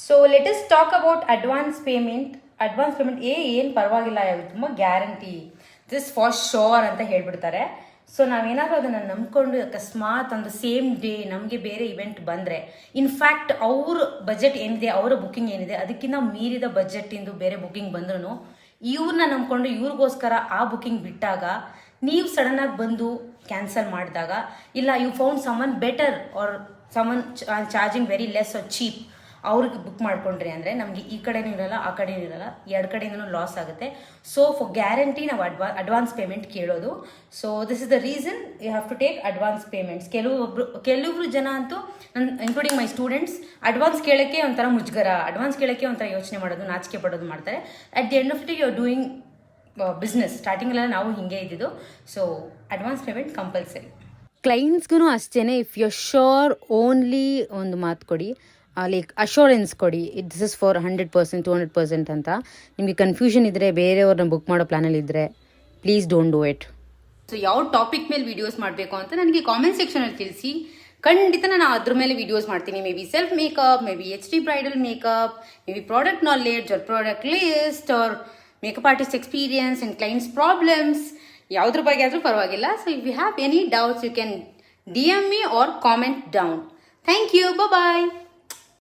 So let us talk about advance payment. ಏನು ಪರವಾಗಿಲ್ಲ, ತುಂಬ ಗ್ಯಾರಂಟಿ, ದಿಸ್ ಫಾರ್ ಶೋರ್ ಅಂತ ಹೇಳ್ಬಿಡ್ತಾರೆ. ಸೊ ನಾವೇನಾದರೂ ಅದನ್ನು ನಂಬ್ಕೊಂಡು ಅಕಸ್ಮಾತ್ ಒಂದು ಸೇಮ್ ಡೇ ನಮಗೆ ಬೇರೆ ಇವೆಂಟ್ ಬಂದರೆ, ಇನ್ಫ್ಯಾಕ್ಟ್ ಅವ್ರ ಬಜೆಟ್ ಏನಿದೆ, ಅವರ ಬುಕ್ಕಿಂಗ್ ಏನಿದೆ ಅದಕ್ಕಿಂತ ಮೀರಿದ ಬಜೆಟ್ಟಿಂದು ಬೇರೆ ಬುಕ್ಕಿಂಗ್ ಬಂದ್ರೂ ಇವ್ರನ್ನ ನಂಬ್ಕೊಂಡು ಇವ್ರಿಗೋಸ್ಕರ ಆ ಬುಕ್ಕಿಂಗ್ ಬಿಟ್ಟಾಗ ನೀವು ಸಡನ್ನಾಗಿ ಬಂದು ಕ್ಯಾನ್ಸಲ್ ಮಾಡಿದಾಗ, ಇಲ್ಲ you found someone better or someone charging very less or cheap, ಅವ್ರಿಗೆ ಬುಕ್ ಮಾಡ್ಕೊಂಡ್ರಿ ಅಂದರೆ ನಮಗೆ ಈ ಕಡೆನೂ ಇರಲ್ಲ ಆ ಕಡೆನೂ ಇರಲ್ಲ, ಎರಡು ಕಡೆಯಿಂದನೂ ಲಾಸ್ ಆಗುತ್ತೆ. ಸೊ ಫಾರ್ ಗ್ಯಾರಂಟಿ ನಾವು ಅಡ್ವಾನ್ಸ್ ಪೇಮೆಂಟ್ ಕೇಳೋದು. So this is the reason you have to take advance payments. ಕೆಲವರು ಜನ ಅಂತೂ, ಇನ್ಕ್ಲೂಡಿಂಗ್ ಮೈ ಸ್ಟೂಡೆಂಟ್ಸ್, ಅಡ್ವಾನ್ಸ್ ಕೇಳೋಕ್ಕೆ ಒಂಥರ ಮುಜುಗರ, ಅಡ್ವಾನ್ಸ್ ಕೇಳೋಕ್ಕೆ ಒಂಥರ ಯೋಚನೆ ಮಾಡೋದು, ನಾಚಿಕೆ ಪಡೋದು ಮಾಡ್ತಾರೆ. At the end of the you are doing business. ಸ್ಟಾರ್ಟಿಂಗಲ್ಲೆಲ್ಲ ನಾವು ಹಿಂಗೆ ಇದ್ದಿದ್ದು. So advance payment compulsory. ಕ್ಲೈಂಟ್ಸ್ಗೂ ಅಷ್ಟೇ, ಇಫ್ ಯು ಶೋರ್ ಓನ್ಲಿ ಒಂದು ಮಾತು ಕೊಡಿ, ಲೈಕ್ ಅಶೋರೆನ್ಸ್ ಕೊಡಿ, ದಿಸ್ ಇಸ್ ಫಾರ್ 100%, 200% ಅಂತ. ನಿಮಗೆ ಕನ್ಫ್ಯೂಷನ್ ಇದ್ದರೆ, ಬೇರೆಯವ್ರನ್ನ ಬುಕ್ ಮಾಡೋ ಪ್ಲಾನಲ್ಲಿ ಇದ್ದರೆ, please don't do it. So ಯಾವ ಟಾಪಿಕ್ ಮೇಲೆ ವೀಡಿಯೋಸ್ ಮಾಡಬೇಕು ಅಂತ ನನಗೆ ಕಾಮೆಂಟ್ ಸೆಕ್ಷನಲ್ಲಿ ತಿಳಿಸಿ. ಖಂಡಿತ ನಾನು ಅದ್ರ ಮೇಲೆ ವೀಡಿಯೋಸ್ ಮಾಡ್ತೀನಿ. Maybe self makeup, maybe HD bridal makeup, maybe product knowledge or product list or makeup artist experience and clients problems, ಯಾವುದ್ರ ಬಗ್ಗೆ ಆದರೂ ಪರವಾಗಿಲ್ಲ. So if you have any doubts you can DM me or comment down. Thank you. Bye-bye.